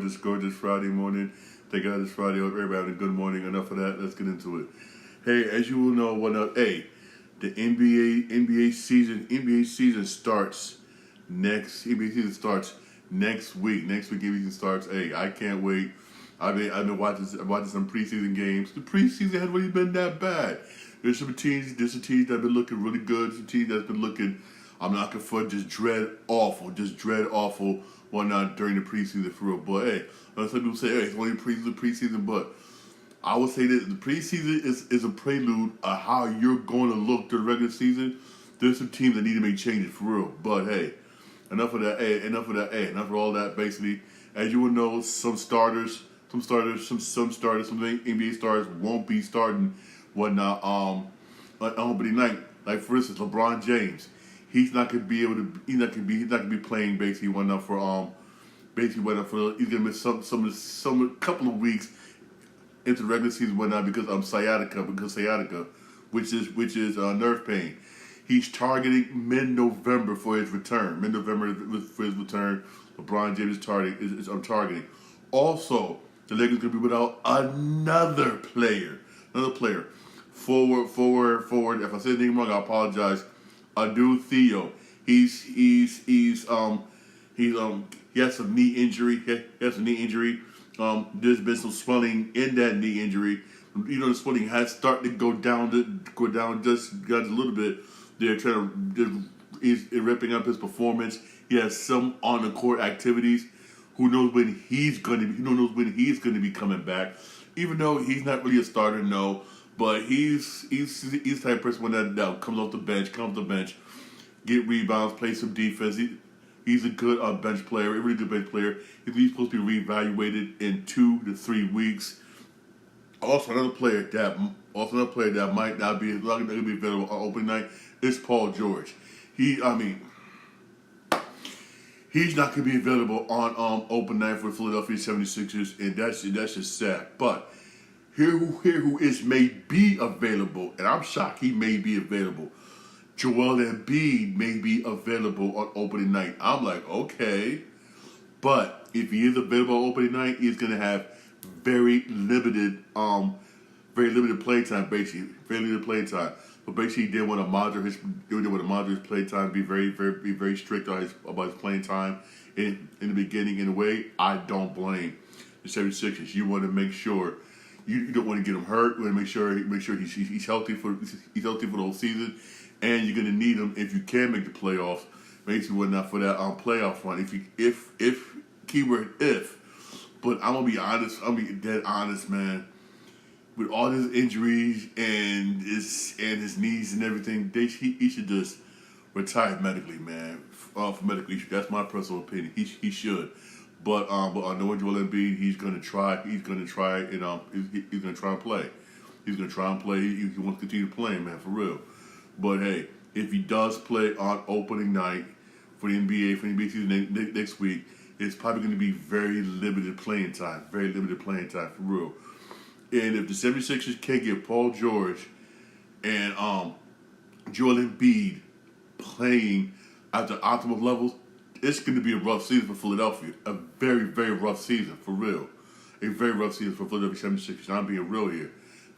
gorgeous Friday morning. Thank God it's Friday. Everybody having a good morning. Enough of that. Let's get into it. Hey, as you will know, the NBA season starts next. NBA season starts next week. Next week NBA season starts. Hey, I can't wait. I've been watching some preseason games. The preseason hasn't really been that bad. There's some teams that have been looking really good. Some teams that's been looking, I'm not going for just dread awful whatnot during the preseason for real. But hey, some people say, hey, it's only preseason, but I would say that the preseason is a prelude of how you're going to look during the regular season. There's some teams that need to make changes for real. But hey, enough of that. Enough of all that. Basically, as you would know, some NBA stars won't be starting whatnot on opening night. Like for instance, LeBron James, he's not gonna be playing basically whatnot for he's gonna miss some couple of weeks into the regular season whatnot because sciatica, which is nerve pain. He's targeting mid-November for his return. LeBron James is targeting. Also, the Lakers gonna be without another player. Forward. If I said anything wrong, I apologize. Adu Theo. He has some knee injury. There's been some swelling in that knee injury. You know, the swelling has started to go down just a little bit. They're he's ripping up his performance. He has some on the court activities. Who knows when he's going to be coming back? Even though he's not really a starter, no. But he's the type of person that comes off the bench, get rebounds, play some defense. He's a good bench player, a really good bench player. He's supposed to be reevaluated in 2 to 3 weeks. Also, another player that might not be available on opening night is Paul George. He's not going to be available on open night for the Philadelphia 76ers, and that's just sad. But here who may be available, and I'm shocked he may be available. Joel Embiid may be available on opening night. I'm like, okay. But if he is available on opening night, he's going to have very limited playtime, basically. Very limited playtime. But basically, they want to monitor his playtime, be very strict about his playing time in the beginning. In a way, I don't blame the 76ers. You want to make sure you don't want to get him hurt. You want to make sure he's healthy for the whole season, and you're going to need him if you can make the playoffs. Basically, whatnot for that playoff run. If keyword if. But I'm gonna be honest. I'm gonna be dead honest, man. With all his injuries and his knees and everything, he should just retire medically, man. Medically, that's my personal opinion. He should. But I know Joel Embiid, he's gonna try. He's gonna try and he's gonna try and play. He wants to continue playing, man, for real. But hey, if he does play on opening night for the NBA season next week, it's probably going to be very limited playing time for real. And if the 76ers can't get Paul George and Joel Embiid playing at the optimal levels, it's going to be a rough season for Philadelphia. A very, very rough season, for real. A very rough season for Philadelphia 76ers. I'm being real here.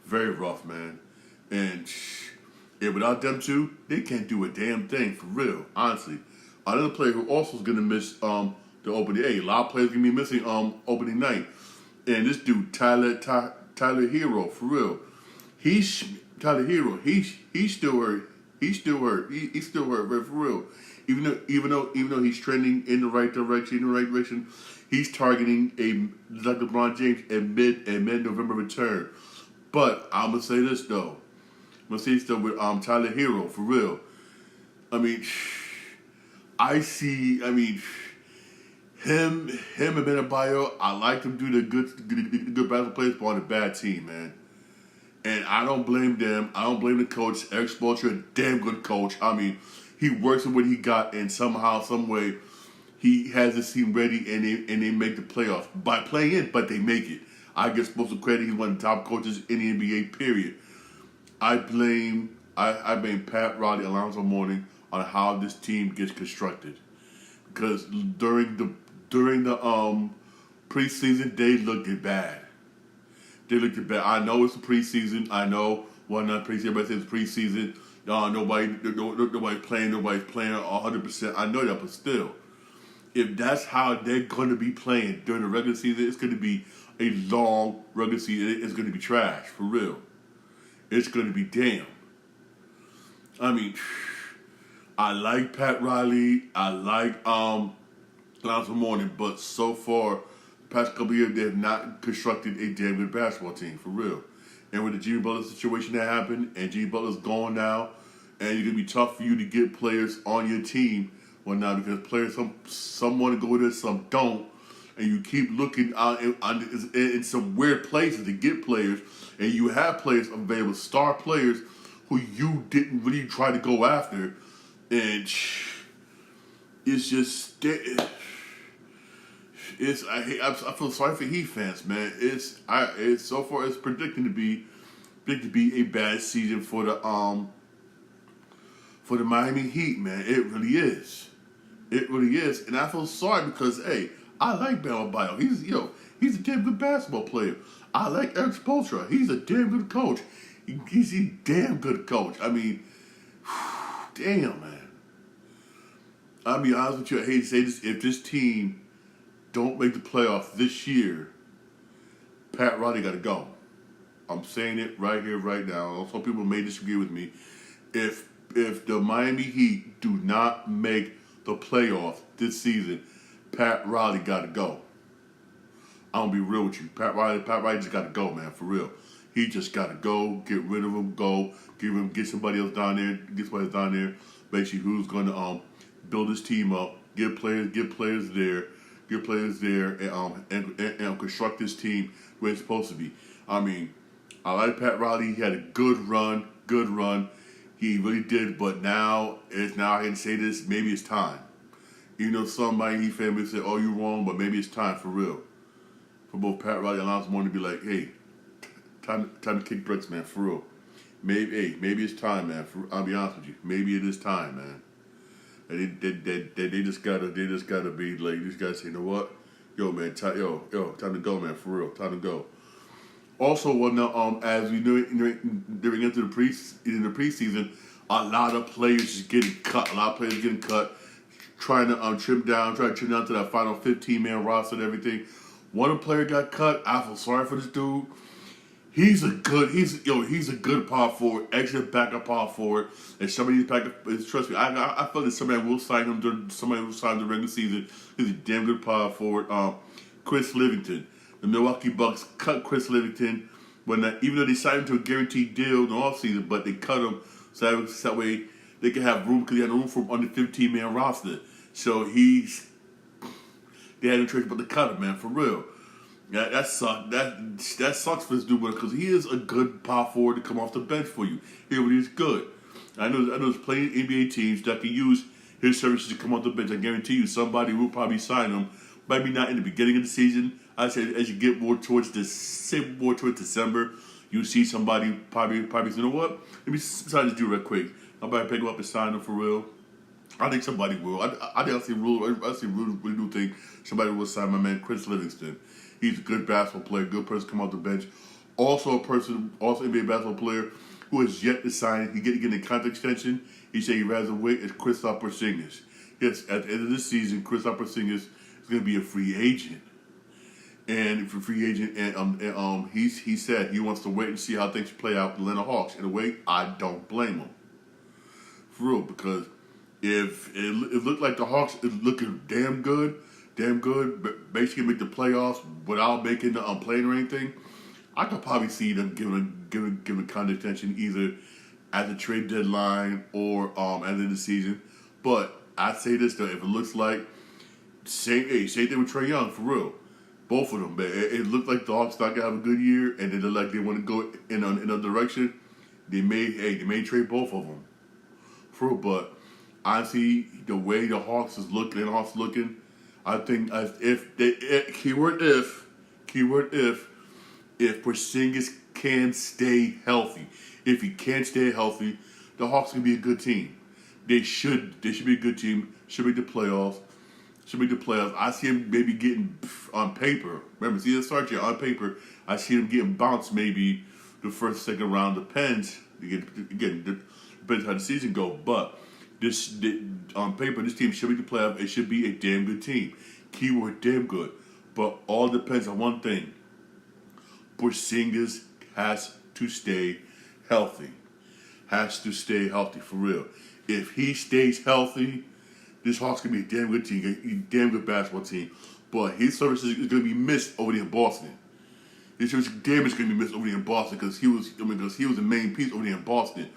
Very rough, man. And without them two, they can't do a damn thing, for real, honestly. Another player who also is going to miss the opening. Hey, a lot of players going to be missing opening night. And this dude, Tyler Hero, for real. He's still hurt. He's still hurt. He's still hurt, for real. Even though he's trending in the right direction, he's targeting like LeBron James a mid-November return. But I'm gonna say this though. with Tyler Hero, for real. I mean, him and Benabayo, I like them do the good basketball players, but on a bad team, man. And I don't blame them. I don't blame the coach. Eric Spoelstra, a damn good coach. I mean, he works with what he got, and somehow, some way, he has this team ready, and they make the playoffs by playing it, but they make it. I give Spoelstra credit. He's one of the top coaches in the NBA. Period. I blame Pat Riley, Alonzo Mourning on how this team gets constructed, because during the Preseason, they looked bad. They looked bad. I know it's the preseason. I know not preseason. Everybody says preseason. Nobody's playing 100%. I know that, but still, if that's how they're going to be playing during the regular season, it's going to be a long regular season. It's going to be trash, for real. It's going to be damn. I mean, I like Pat Riley. I like Lonzo Mourning, but so far, the past couple of years, they have not constructed a damn good basketball team, for real. And with the Jimmy Butler situation that happened, and Jimmy Butler's gone now, and it's going to be tough for you to get players on your team now because players, some want to go there, some don't. And you keep looking out in some weird places to get players, and you have players available, star players, who you didn't really try to go after. And it's just... I feel sorry for Heat fans, man. It's so far it's predicted to be a bad season for the Miami Heat, man. It really is. It really is, and I feel sorry because I like Bam Adebayo. He's a damn good basketball player. I like Eric Spoelstra. He's a damn good coach. He's a damn good coach. I mean, damn, man. I'll be honest with you. I hate to say this. If this team don't make the playoffs this year, Pat Riley got to go. I'm saying it right here, right now. Some people may disagree with me. If the Miami Heat do not make the playoffs this season, Pat Riley got to go. I'm gonna be real with you. Pat Riley just got to go, man, for real. He just got to go. Get rid of him. Get somebody else down there. Basically, who's gonna build his team up. Get players there, and construct this team where it's supposed to be. I mean, I like Pat Riley. He had a good run. He really did, but now I can say this. Maybe it's time. Somebody he family say, "Oh, you're wrong," but maybe it's time for real. For both Pat Riley and Lonzo Mourning to be like, "Hey, time to kick bricks, man, for real." Maybe it's time, man. I'll be honest with you. Maybe it is time, man. And they just gotta be like, these guys say, you know what, yo, man, time to go, man, for real, time to go. Also, as we knew during into the preseason, a lot of players is getting cut. Trying to trim down to that final 15-man roster and everything. One player got cut. I feel sorry for this dude. He's a good power forward, excellent backup power forward, and somebody trust me, I feel that somebody will sign him during the regular season. He's a damn good power forward. Chris Livingston. The Milwaukee Bucks cut Chris Livingston even though they signed him to a guaranteed deal in the offseason, but they cut him so that way they can have room because they had room for him on the 15-man roster. So they had no choice but to cut him, man, for real. That sucks. That sucks for this dude because he is a good power forward to come off the bench for you. He really is good. I know there's plenty of NBA teams that can use his services to come off the bench. I guarantee you somebody will probably sign him. Maybe not in the beginning of the season. I say as you get more towards December, you'll see somebody probably say, you know what? Let me decide to do it real quick. Somebody pick him up and sign him for real. I think somebody will. I really do think somebody will sign my man Chris Livingston. He's a good basketball player, good person to come off the bench. Also NBA basketball player who has yet to sign. He getting a contract extension. He said he'd rather wait as Kristaps Porzingis. Yes, at the end of this season, Kristaps Porzingis is going to be a free agent. And he said he wants to wait and see how things play out with the Atlanta Hawks. In a way, I don't blame him. For real, because if it looked like the Hawks is looking damn good, but basically make the playoffs without making the playing or anything, I could probably see them giving kind of attention either at the trade deadline or at the end of the season. But I say this though, if it looks like same thing with Trae Young, for real. Both of them, man. It looked like the Hawks not gonna have a good year, and then like they want to go in a direction. They may trade both of them, for real. But honestly, the way the Hawks looking, I think keyword if Porzingis can stay healthy. If he can't stay healthy, the Hawks can be a good team. They should be a good team. Should make the playoffs. should make the playoffs. I see him maybe getting on paper. Remember, season starts here on paper. I see him getting bounced maybe the first, second round. Depends. Again, depends how the season go. But on paper, this team should make the playoff. It should be a damn good team. Keyword damn good. But all depends on one thing. Porzingis has to stay healthy. Has to stay healthy for real. If he stays healthy, this Hawks can be a damn good team, a damn good basketball team. But his services is going to be missed over there in Boston. His services damn is going to be missed over there in Boston because he was the main piece over there in Boston.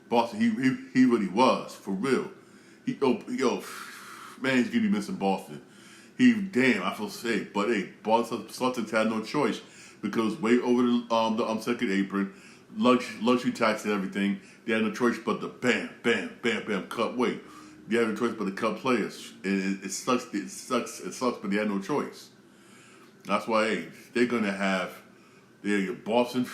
Boston, he really was for real. Man, he's going to be missing Boston. I feel safe. But hey, Boston Celtics had no choice because way over the second apron, luxury tax and everything. They had no choice but to bam, cut weight. They had no choice but to cut players. And it sucks, but they had no choice. That's why, hey, they're going to have, Boston,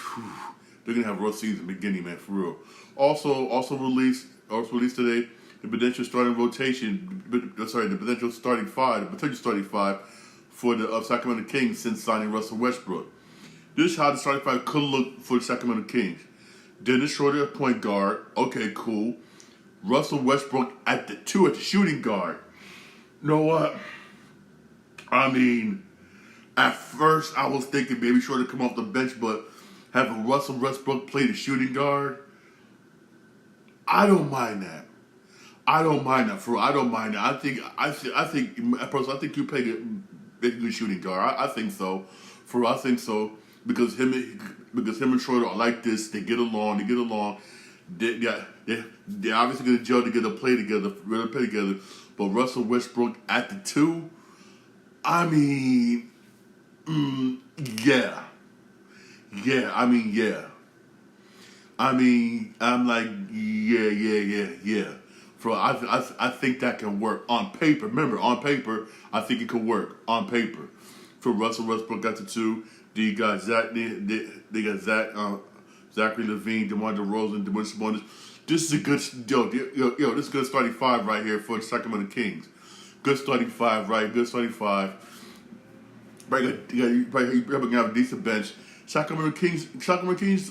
they're going to have a rough season beginning, man, for real. Also released today, the potential starting five for the Sacramento Kings since signing Russell Westbrook. This is how the starting five could look for the Sacramento Kings. Dennis Schroeder at point guard. Okay, cool. Russell Westbrook at the shooting guard. You know what? I mean, at first I was thinking maybe Schroeder come off the bench, but having Russell Westbrook play the shooting guard, I don't mind that. For real. I don't mind that. I think you play a good shooting guard. I think so. For real, I think so. Because him and Schroeder are like this. They get along. They're obviously going to gel together, play together. But Russell Westbrook at the two, I mean, yeah. I'm like, yeah. For I think that can work on paper. Remember, on paper, I think it could work on paper. For Russell Westbrook at the two. They got Zachary Levine, DeMar DeRozan, DeMar Sabonis. This is a good this is a good starting five right here for the Sacramento Kings. Good starting five, right? Good starting five. Probably gonna have a decent bench. Sacramento Kings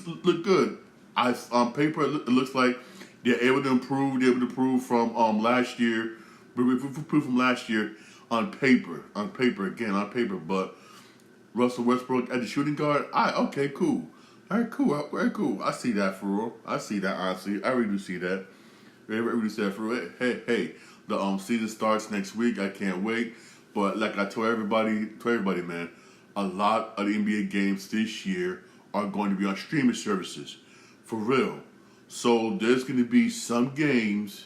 look good. On paper, it looks like they're able to improve. They're able to improve from last year. Improve from last year on paper. But Russell Westbrook at the shooting guard. Okay, cool. All right, cool. I see that for real. I see that honestly. I really do see that. I really see that for real. Hey. The season starts next week. I can't wait. But like I told everybody, man, a lot of the NBA games this year are going to be on streaming services, for real. So there's going to be some games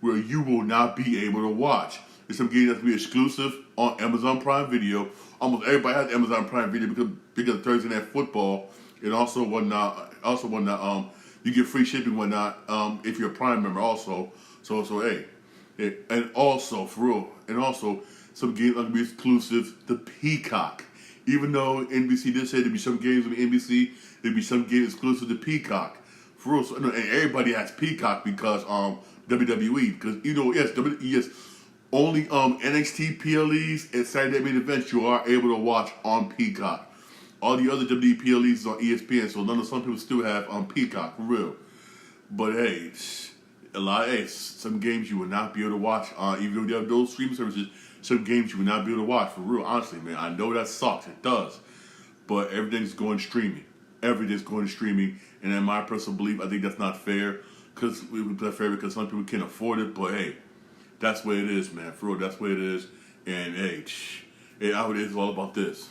where you will not be able to watch. There's some games that will be exclusive on Amazon Prime Video. Almost everybody has Amazon Prime Video because Thursday Night Football and also whatnot. You get free shipping and whatnot if you're a Prime member also. So hey, and also for real, and also some games are gonna be exclusive to Peacock. Even though NBC did say there'd be some games on NBC, there'd be some games exclusive to Peacock. For real, and everybody has Peacock because WWE because yes. Only NXT PLEs and Saturday Main Events you are able to watch on Peacock. All the other WWE PLEs is on ESPN, so some people still have on Peacock, for real. But hey, some games you will not be able to watch, even though you have those streaming services, some games you will not be able to watch, for real. Honestly, man, I know that sucks, it does. But everything's going streaming. And in my personal belief, I think that's not fair. Because some people can't afford it, but hey, that's the way it is, man. For real, that's the way it is. And hey, it's all about this.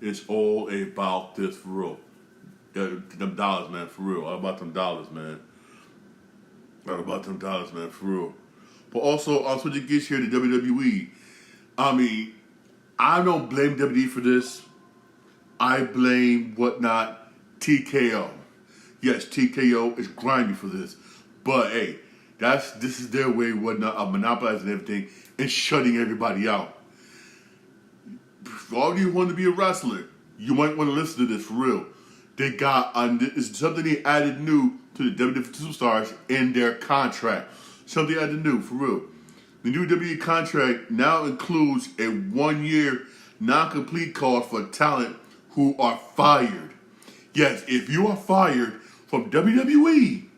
It's all about this, for real. Them dollars, man, for real. All about them dollars, man. For real. But also, I'll switch gears here to WWE. I mean, I don't blame WWE for this. I blame whatnot TKO. Yes, TKO is grimy for this. But hey, this is their way whatnot of monopolizing everything and shutting everybody out. For all of you who want to be a wrestler, you might want to listen to this for real. They got it's something they added new to the WWE superstars in their contract. Something added new for real. The new WWE contract now includes a 1-year non-complete clause for talent who are fired. Yes, if you are fired from WWE,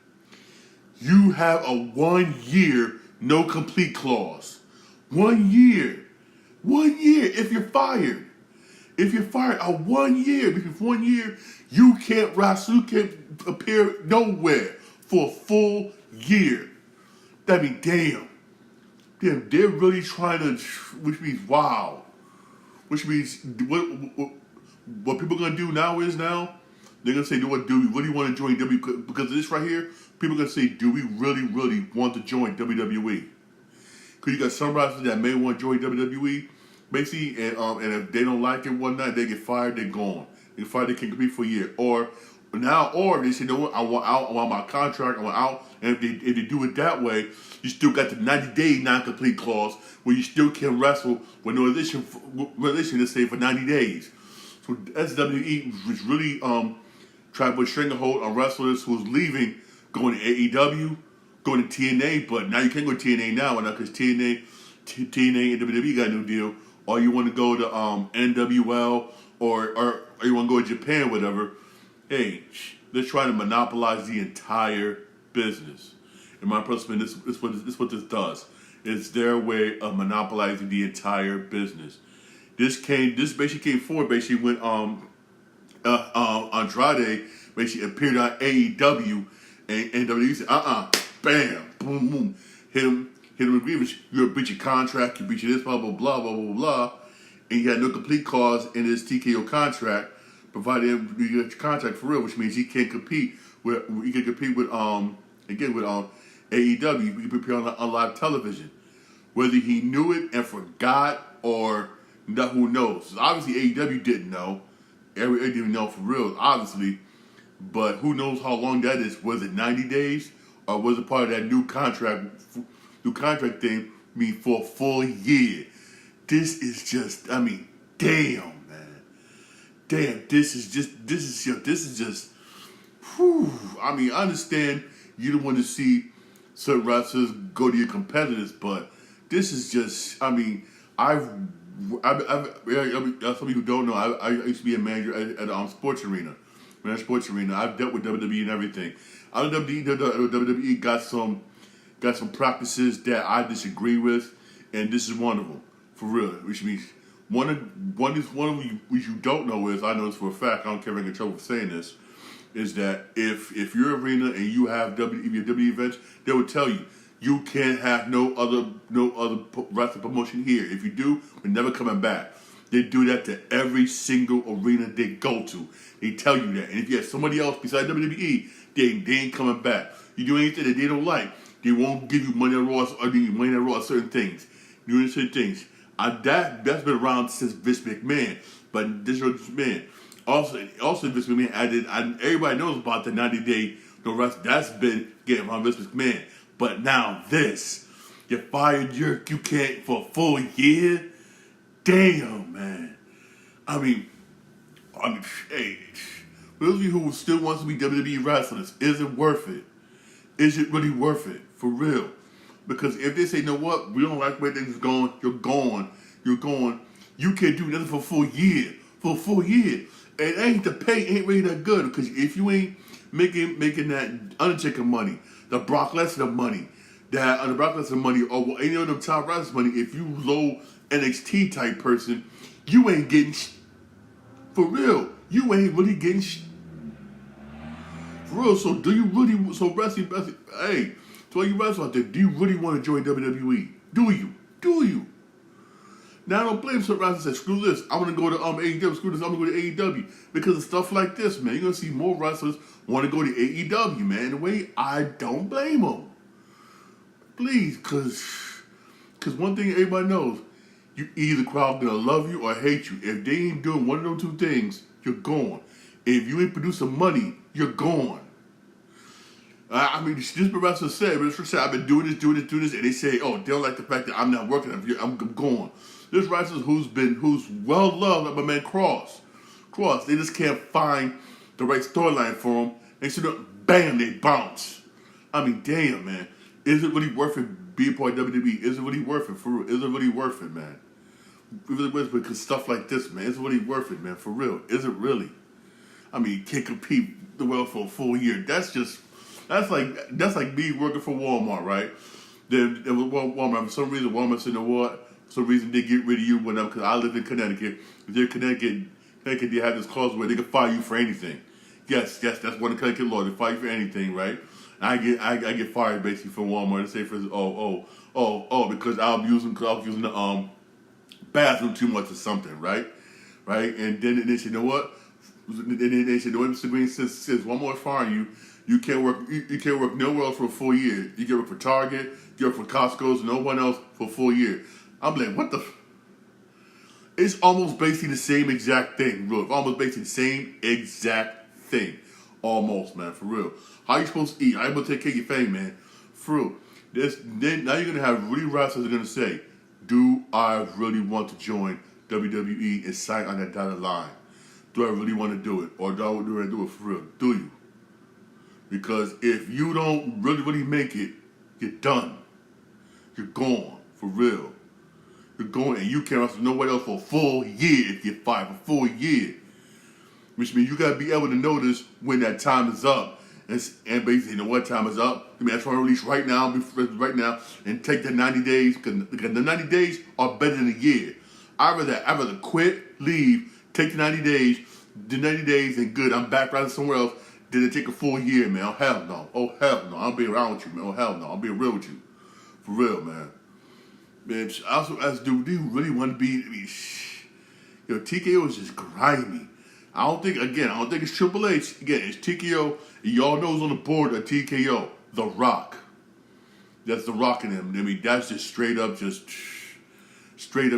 you have a 1-year no complete clause. 1 year. 1 year if you're fired. If you're fired, a 1 year, because 1 year, you can't wrestle, you can't appear nowhere for a full year. I mean, damn. They're really trying to, which means wow. Which means, what people are going to do now, they're going to say, do we really want to join WWE? Because of this right here, people are going to say, do we really, really want to join WWE? Because you got some wrestlers that may want to join WWE, basically, and if they don't like it one night, they get fired, they're gone. They get fired, they can't compete for a year. Or they say, you know what, I want out, I want my contract, I want out. And if they do it that way, you still got the 90-day non-complete clause where you still can wrestle with no relation, let's say, for 90 days. So WWE was really trying to put a stranglehold on wrestlers who's leaving, going to AEW, going to TNA, but now you can't go to TNA now because TNA and WWE got a new deal. Or you want to go to NWL or you want to go to Japan, whatever. Hey, they're trying to monopolize the entire business. In my personal opinion, this is what this does. It's their way of monopolizing the entire business. This basically came forward when Andrade basically appeared on AEW and WWE said, bam, boom, boom, hit him with grievance. You're breaching contract, you breaching this, blah, blah, blah, blah, blah, blah. And you had no complete clause in his TKO contract, provided you get your contract for real, which means he can't compete with AEW. He can compete on live television. Whether he knew it and forgot or not, who knows? Obviously AEW didn't know. Everybody didn't know for real, obviously. But who knows how long that is? Was it 90 days? Or was it part of that new contract thing, for a full year? This is just, damn, man. Damn, this is just, whew. I understand you don't want to see certain wrestlers go to your competitors, but this is just, some of you who don't know, I used to be a manager at Sports Arena. When I was Sports Arena, I've dealt with WWE and everything. WWE got some practices that I disagree with, and this is one of them, for real. Which means one of you which you don't know is, I know this for a fact, I don't care if I get in trouble for saying this, is that if you're arena and you have WWE events, they will tell you you can't have no other wrestling promotion here. If you do, we're never coming back. They do that to every single arena they go to. They tell you that. And if you have somebody else besides WWE, they ain't coming back. You do anything that they don't like, they won't give you money on Raw or give you money on Raw certain things. Doing certain things. That's been around since Vince McMahon. But this is McMahon. Also Vince McMahon added, everybody knows about the 90-day no rest. That's been getting around Vince McMahon. But now this, you're fired, you can't for a full year? Damn, man. Hey, for those of you who still wants to be WWE wrestlers, is it worth it? Is it really worth it? For real. Because if they say, you know what, we don't like where things are going, you're gone. You can't do nothing for a full year. For a full year. And the pay ain't really that good. Because if you ain't making that Undertaker money, the Brock Lesnar money, or any of them top wrestlers money, if you low NXT type person, you ain't getting for real. You ain't really getting for real. So wrestling, hey, to all you wrestlers out there, do you really want to join WWE? Do you? Now I don't blame some wrestlers that say, screw this, I'm going to go to AEW, screw this, I'm going to go to AEW. Because of stuff like this, man, you're going to see more wrestlers want to go to AEW, man. In a way, I don't blame them. Please, because one thing everybody knows, you either crowd going to love you or hate you. If they ain't doing one of those two things, you're gone. If you ain't producing money, you're gone. This wrestler said, I've been doing this, and they say, oh, they don't like the fact that I'm not working, I'm gone. This wrestler who's well loved like my man Cross, they just can't find the right storyline for him, and so bam, they bounce. Damn, man, is it really worth it be a part of WWE? Is it really worth it? For real, is it really worth it, man? Really worth it because stuff like this, man. Is it really worth it, man? For real, is it really? I mean, can't compete the world for a full year. That's like me working for Walmart, right? Then Walmart, for some reason, Walmart said, you know what? For some reason, they get rid of you whenever, because I live in Connecticut. If they're Connecticut, they have this clause where they can fire you for anything. Yes, that's one of the Connecticut law. They fire you for anything, right? And I get fired basically from Walmart and say, for because I was using the bathroom too much or something, right? And then they said, you know what? And then they said, Mr. Green says Walmart firing you. You can't work nowhere else for a full year. You can work for Target, you can work for Costco's, no one else for a full year. I'm like, what the? It's almost basically the same exact thing, bro. Almost basically the same exact thing. Almost, man, for real. How you supposed to eat? How you supposed to take care of your family, man? For real. Then now you're going to have really wrestlers are going to say, do I really want to join WWE and sign on that dotted line? Do I really want to do it? Or do I do it for real? Do you? Because if you don't really make it, you're done. You're gone. For real. You're going and you can't wrestle nowhere else for a full year if you're fired for a full year. Which means you got to be able to notice when that time is up. And basically know what time is up. I mean, that's why I release right now, and take the 90 days, because the 90 days are better than a year. I'd rather quit, leave, take the 90 days, and good, I'm back right somewhere else, than to take a full year, man. Oh, hell no. I'll be around with you, man. Oh, hell no. I'll be real with you. For real, man. Man, also, do you really want to be, TKO is just grimy. I don't think it's Triple H. Again, it's TKO. Y'all know who's on the board of TKO. The Rock. That's The Rock in him. I mean, that's just straight up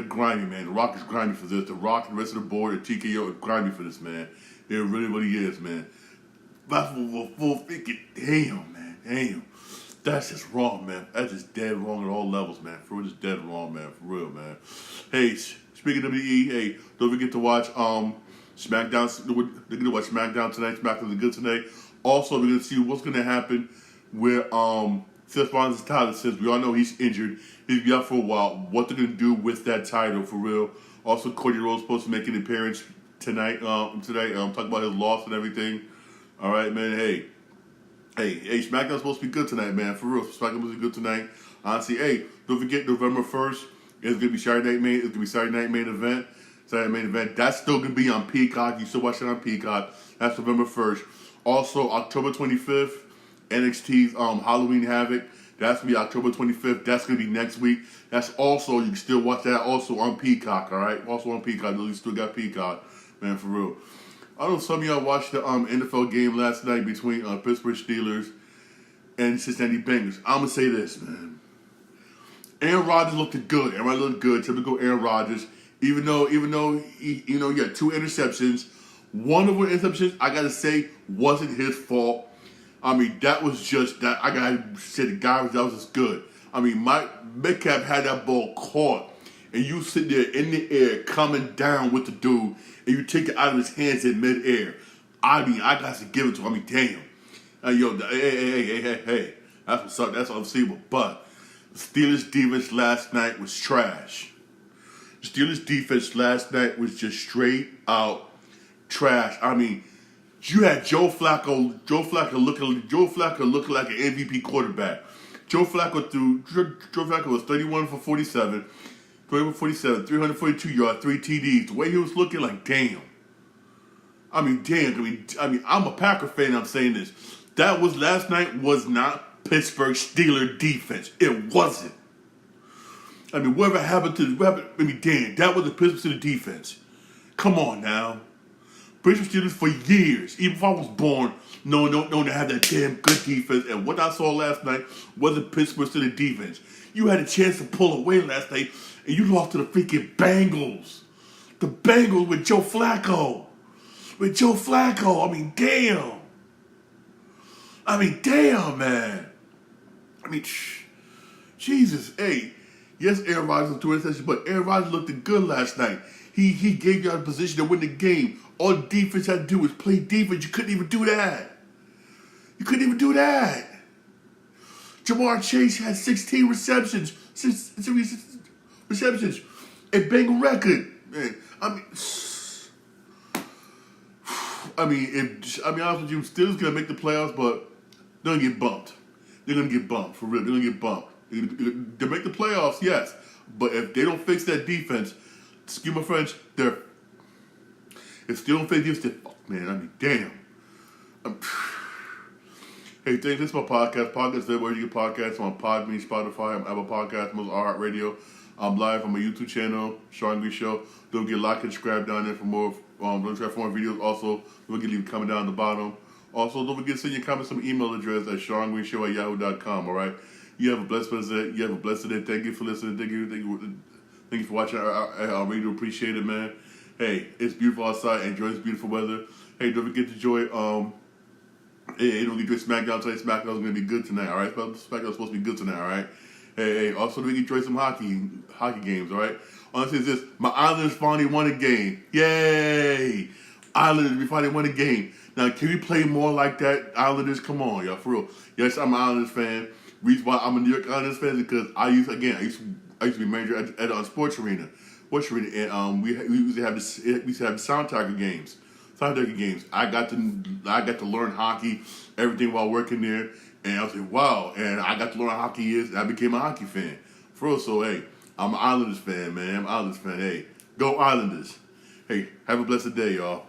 grimy, man. The Rock is grimy for this. The Rock and the rest of the board of TKO is grimy for this, man. It really, really is, man. That's full thinking. Damn, man. Damn. That's just wrong, man. That's just dead wrong at all levels, man. For real, just dead wrong, man. For real, man. Hey, speaking of WWE, hey, don't forget to watch SmackDown. We're going to watch SmackDown tonight. SmackDown is good tonight. Also, we're going to see what's going to happen with Seth Rollins' title, since we all know he's injured. He's been out for a while. What they're going to do with that title, for real. Also, Cody Rhodes supposed to make an appearance tonight. Talking about his loss and everything. All right, man. Hey, SmackDown's supposed to be good tonight, man. For real, SmackDown's supposed to be good tonight. Honestly, hey, don't forget November 1st. It's going to be Saturday night main event. That's still going to be on Peacock. You still watch it on Peacock. That's November 1st. Also, October 25th, NXT's Halloween Havoc. That's going to be October 25th. That's going to be next week. That's also, you can still watch that also on Peacock, all right? Also on Peacock. You still got Peacock, man, for real. I know some of y'all watched the NFL game last night between Pittsburgh Steelers and Cincinnati Bengals. I'm going to say this, man. Aaron Rodgers looked good. Typical Aaron Rodgers. Even though he had 2 interceptions. One of the interceptions, I got to say, wasn't his fault. I mean, that was just that. I got to say that was just good. I mean, Mike Metcalf had that ball caught, and you sit there in the air coming down with the dude, and you take it out of his hands in midair. I mean, I got to give it to him. I mean, damn. Hey. That's what's up. That's unseeable. But the Steelers' defense last night was trash. The Steelers' defense last night was just straight out trash. I mean, you had Joe Flacco looking like an MVP quarterback. Joe Flacco was 31 for 47, 342 yards, 3 TDs. The way he was looking, like, damn. I mean, I'm a Packer fan. I'm saying this. Last night was not Pittsburgh Steelers defense. It wasn't. I mean, whatever happened to that was the Pittsburgh Steelers defense. Come on now. Pittsburgh Steelers for years, even if I was born, known to have that damn good defense. And what I saw last night wasn't Pittsburgh Steelers defense. You had a chance to pull away last night, and you lost to the freaking Bengals. The Bengals with Joe Flacco. I mean, damn, man. I mean, Jesus, hey. Yes, Aaron Rodgers was 2 interceptions, but Aaron Rodgers looked good last night. He gave you a position to win the game. All the defense had to do was play defense. You couldn't even do that. Jamar Chase had 16 receptions. Receptions. A Bengal record. Man, honest with you, Steelers gonna make the playoffs, but they're gonna get bumped. They're gonna get bumped, for real. They're gonna get bumped. They make the playoffs, yes. But if they don't fix that defense, excuse my French, if they don't fix defense, man, damn. Hey, thanks. This is my podcast. Podcast everywhere you get podcasts on Podbean, Spotify, Apple Podcasts, most iHeartRadio. I'm live on my YouTube channel, Sean Green Show. Don't get like and subscribe down there for more. Don't subscribe for more videos. Also, don't forget to leave a comment down at the bottom. Also, don't forget to send your comments some email address at SeanGreenshow@yahoo.com. All right. You have a blessed day. You have a blessed day. Thank you for listening. Thank you for watching. I really do appreciate it, man. Hey, it's beautiful outside. Enjoy this beautiful weather. Hey, don't forget to enjoy. Hey, don't enjoy SmackDown today. SmackDown's gonna be good tonight. All right. SmackDown's supposed to be good tonight. All right. Hey. Also, don't enjoy some hockey games. All right. Honestly, it's this. My Islanders finally won a game. Yay! Islanders, we finally won a game. Now, can we play more like that? Islanders, come on, y'all, for real. Yes, I'm an Islanders fan. Reason why I'm a New York Islanders fan is because I used to be manager at a sports arena, and we used to have Sound Tiger games. I got to learn hockey, everything while working there, and I was like, wow. And I got to learn what hockey is, and I became a hockey fan. For real, so hey, I'm an Islanders fan, man. I'm an Islanders fan. Hey, go Islanders. Hey, have a blessed day, y'all.